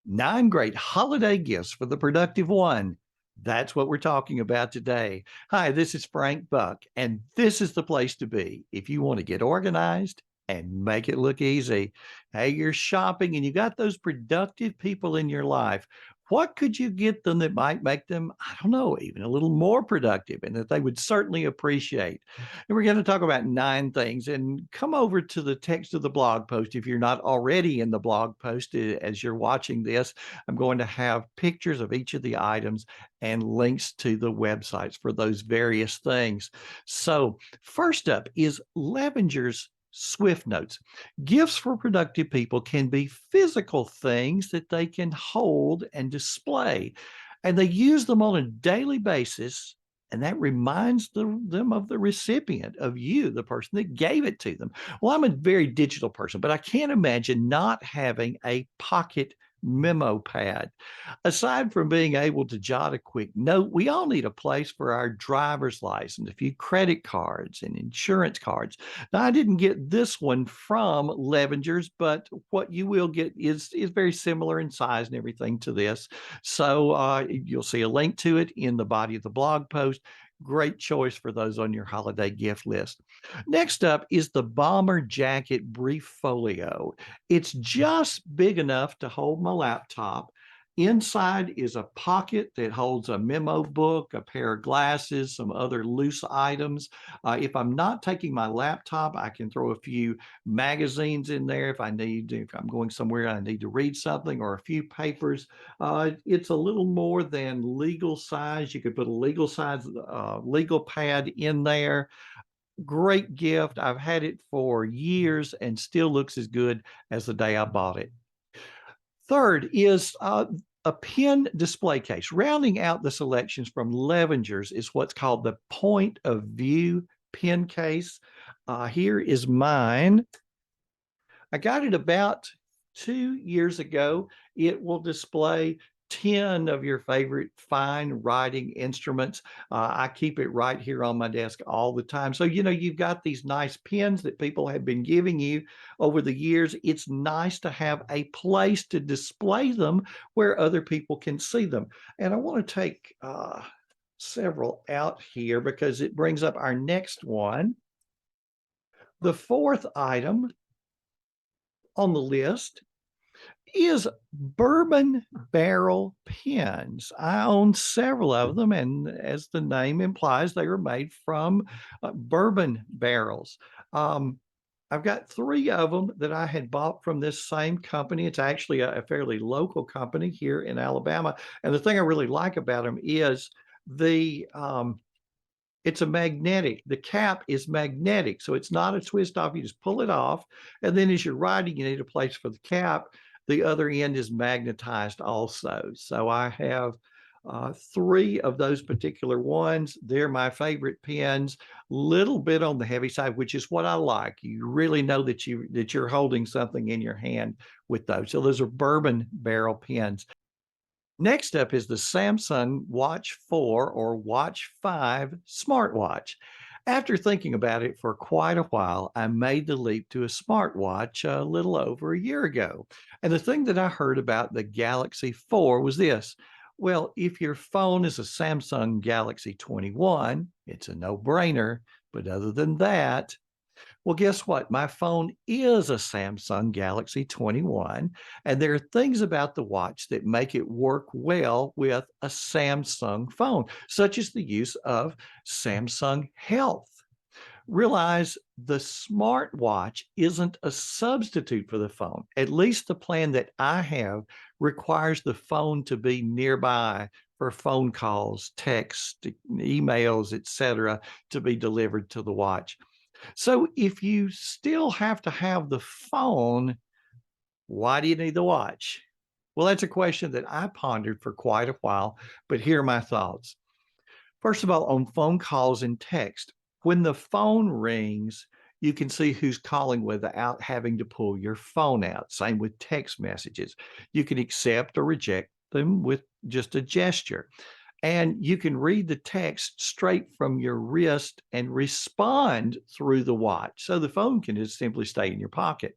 9 great holiday gifts for the productive one. That's what we're talking about today. Hi, this is Frank Buck, and this is the place to be if you want to get organized and make it look easy. Hey, you're shopping and you got those productive people in your life. What could you get them that might make them, I don't know, even a little more productive and that they would certainly appreciate? And we're going to talk about 9 things. And come over to the text of the blog post if you're not already in the blog post as you're watching this. I'm going to have pictures of each of the items and links to the websites for those various things. So, first up is Levengers Swift Notes. Gifts for productive people can be physical things that they can hold and display, and they use them on a daily basis. And that reminds them of the recipient, of you, the person that gave it to them. Well, I'm a very digital person, but I can't imagine not having a pocket memo pad. Aside from being able to jot a quick note, we all need a place for our driver's license, a few credit cards, and insurance cards. Now, I didn't get this one from Levengers, but what you will get is very similar in size and everything to this. So you'll see a link to it in the body of the blog post. Great choice for those on your holiday gift list. Next up is the Bomber Jacket Brief Folio. It's just big enough to hold my laptop. Inside is a pocket that holds a memo book, a pair of glasses, some other loose items. If I'm not taking my laptop, I can throw a few magazines in there if I'm going somewhere I need to read something, or a few papers. It's a little more than legal size. You could put a legal size legal pad in there. Great gift. I've had it for years and still looks as good as the day I bought it. Third is a pen display case. Rounding out the selections from Levengers is what's called the Point of View pen case. Here is mine. I got it about 2 years ago. It will display 10 of your favorite fine writing instruments. I keep it right here on my desk all the time. So, you've got these nice pens that people have been giving you over the years. It's nice to have a place to display them where other people can see them. And I want to take several out here because it brings up our next one. The fourth item on the list is bourbon barrel pens. I own several of them, and as the name implies, they are made from bourbon barrels. I've got 3 of them that I had bought from this same company. It's actually a fairly local company here in Alabama. And the thing I really like about them is the it's a magnetic. The cap is magnetic, so it's not a twist off. You just pull it off, and then as you're writing, you need a place for the cap. The other end is magnetized also. So I have 3 of those particular ones. They're my favorite pens. Little bit on the heavy side, which is what I like. You really know that you're holding something in your hand with those. So those are bourbon barrel pens. Next up is the Samsung Watch 4 or Watch 5 smartwatch. After thinking about it for quite a while, I made the leap to a smartwatch a little over a year ago. And the thing that I heard about the Galaxy 4 was this. Well, if your phone is a Samsung Galaxy 21, it's a no-brainer. But other than that, well, guess what? My phone is a Samsung Galaxy 21, and there are things about the watch that make it work well with a Samsung phone, such as the use of Samsung Health. Realize the smartwatch isn't a substitute for the phone. At least the plan that I have requires the phone to be nearby for phone calls, text, emails, etc., to be delivered to the watch. So if you still have to have the phone, why do you need the watch? Well, that's a question that I pondered for quite a while, but here are my thoughts. First of all, on phone calls and text, when the phone rings, you can see who's calling without having to pull your phone out. Same with text messages. You can accept or reject them with just a gesture. And you can read the text straight from your wrist and respond through the watch. So the phone can just simply stay in your pocket.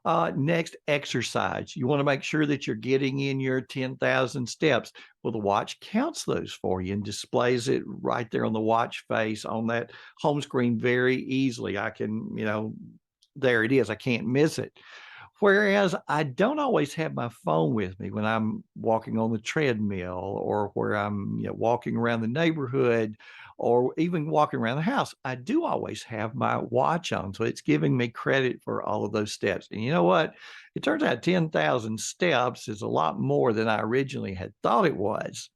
Next, exercise. You want to make sure that you're getting in your 10,000 steps. Well, the watch counts those for you and displays it right there on the watch face on that home screen very easily. I can, there it is. I can't miss it. Whereas I don't always have my phone with me when I'm walking on the treadmill or where I'm walking around the neighborhood or even walking around the house. I do always have my watch on. So it's giving me credit for all of those steps. And you know what? It turns out 10,000 steps is a lot more than I originally had thought it was.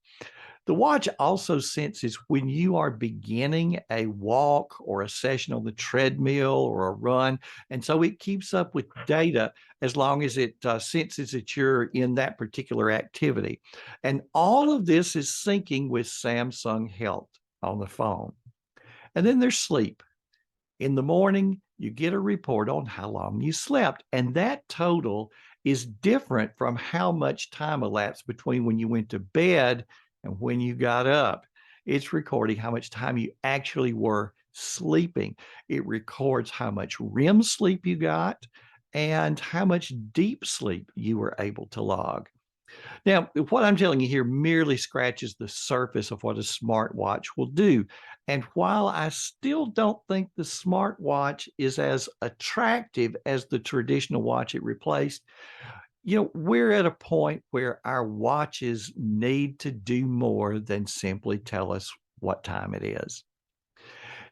The watch also senses when you are beginning a walk or a session on the treadmill or a run. And so it keeps up with data as long as it senses that you're in that particular activity. And all of this is syncing with Samsung Health on the phone. And then there's sleep. In the morning, you get a report on how long you slept, and that total is different from how much time elapsed between when you went to bed and when you got up. It's recording how much time you actually were sleeping. It records how much REM sleep you got and how much deep sleep you were able to log. Now, what I'm telling you here merely scratches the surface of what a smartwatch will do. And while I still don't think the smartwatch is as attractive as the traditional watch it replaced, we're at a point where our watches need to do more than simply tell us what time it is.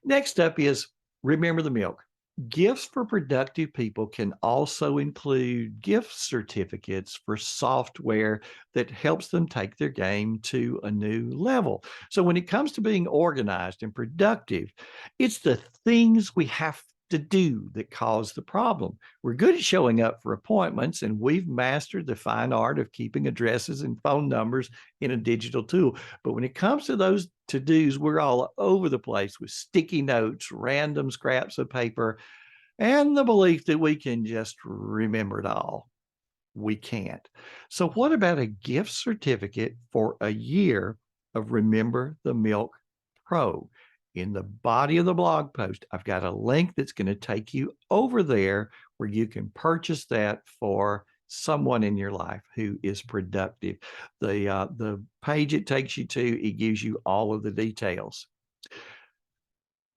Next up is remember the milk. Gifts for productive people can also include gift certificates for software that helps them take their game to a new level. So, when it comes to being organized and productive, it's the things we have to do that cause the problem. We're good at showing up for appointments, and we've mastered the fine art of keeping addresses and phone numbers in a digital tool. But when it comes to those to dos, we're all over the place with sticky notes, random scraps of paper, and the belief that we can just remember it all. We can't. So, what about a gift certificate for a year of Remember the Milk Pro? In the body of the blog post, I've got a link that's going to take you over there where you can purchase that for someone in your life who is productive. The page it takes you to, it gives you all of the details.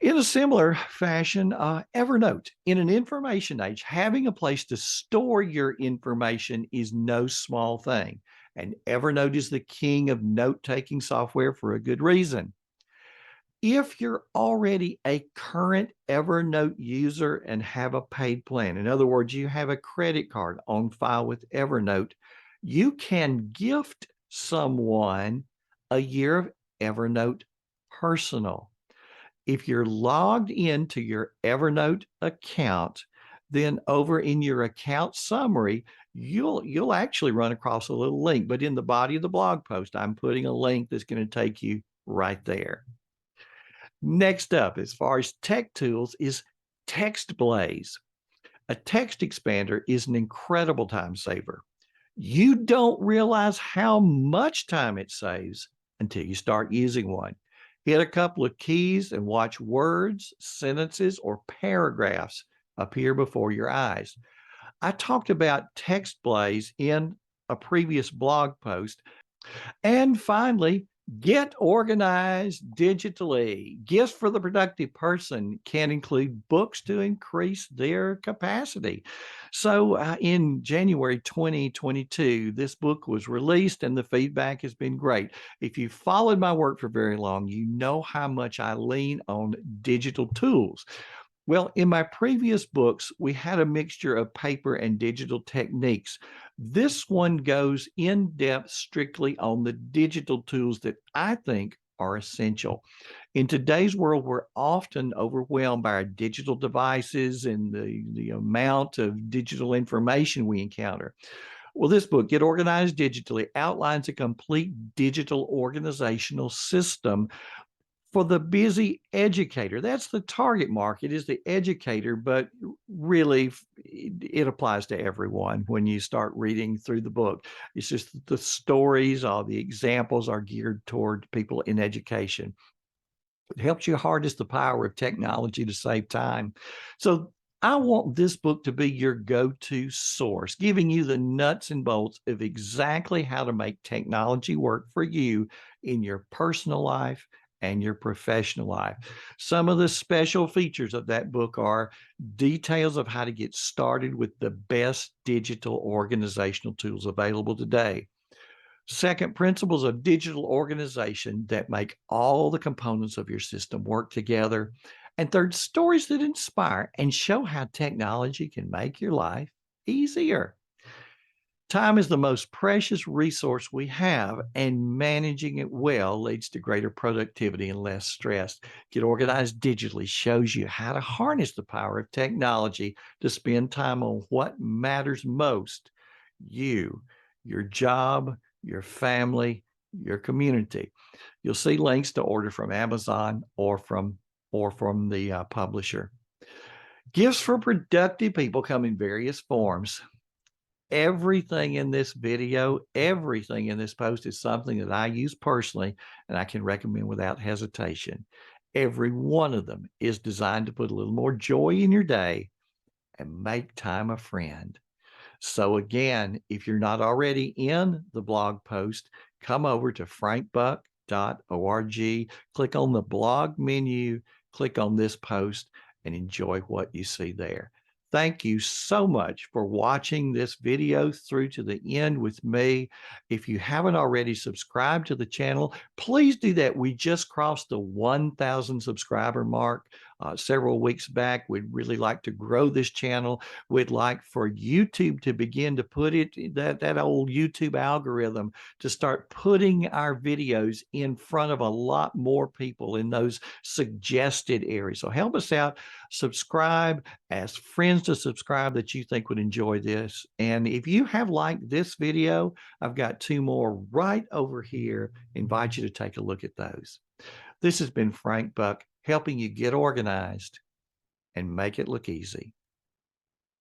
In a similar fashion, Evernote. In an information age, having a place to store your information is no small thing. And Evernote is the king of note taking software for a good reason. If you're already a current Evernote user and have a paid plan, in other words, you have a credit card on file with Evernote, you can gift someone a year of Evernote Personal. If you're logged into your Evernote account, then over in your account summary, you'll actually run across a little link. But in the body of the blog post, I'm putting a link that's going to take you right there. Next up, as far as tech tools, is TextBlaze. A text expander is an incredible time saver. You don't realize how much time it saves until you start using one. Hit a couple of keys and watch words, sentences, or paragraphs appear before your eyes. I talked about TextBlaze in a previous blog post. And finally, get organized digitally. Gifts for the productive person can include books to increase their capacity. So, in January 2022, this book was released and the feedback has been great. If you followed my work for very long, you know how much I lean on digital tools. Well, in my previous books, we had a mixture of paper and digital techniques. This one goes in depth strictly on the digital tools that I think are essential. In today's world, we're often overwhelmed by our digital devices and the amount of digital information we encounter. Well, this book, Get Organized Digitally, outlines a complete digital organizational system for the busy educator. That's the target market, is the educator, but really it applies to everyone when you start reading through the book. It's just the stories, all the examples are geared toward people in education. It helps you harness the power of technology to save time. So I want this book to be your go-to source, giving you the nuts and bolts of exactly how to make technology work for you in your personal life and your professional life. Some of the special features of that book are details of how to get started with the best digital organizational tools available today. Second, principles of digital organization that make all the components of your system work together. And third, stories that inspire and show how technology can make your life easier. Time is the most precious resource we have, and managing it well leads to greater productivity and less stress. Get Organized Digitally shows you how to harness the power of technology to spend time on what matters most: you, your job, your family, your community. You'll see links to order from Amazon or from the publisher. Gifts for productive people come in various forms. Everything in this video, everything in this post is something that I use personally and I can recommend without hesitation. Every one of them is designed to put a little more joy in your day and make time a friend. So again, if you're not already in the blog post, come over to frankbuck.org, click on the blog menu, click on this post, and enjoy what you see there. Thank you so much for watching this video through to the end with me. If you haven't already subscribed to the channel, please do that. We just crossed the 1,000 subscriber mark several weeks back. We'd really like to grow this channel. We'd like for YouTube to begin to put that old YouTube algorithm to start putting our videos in front of a lot more people in those suggested areas. So help us out, subscribe, ask friends to subscribe that you think would enjoy this. And if you have liked this video, I've got two more right over here. Invite you to take a look at those. This has been Frank Buck, helping you get organized and make it look easy.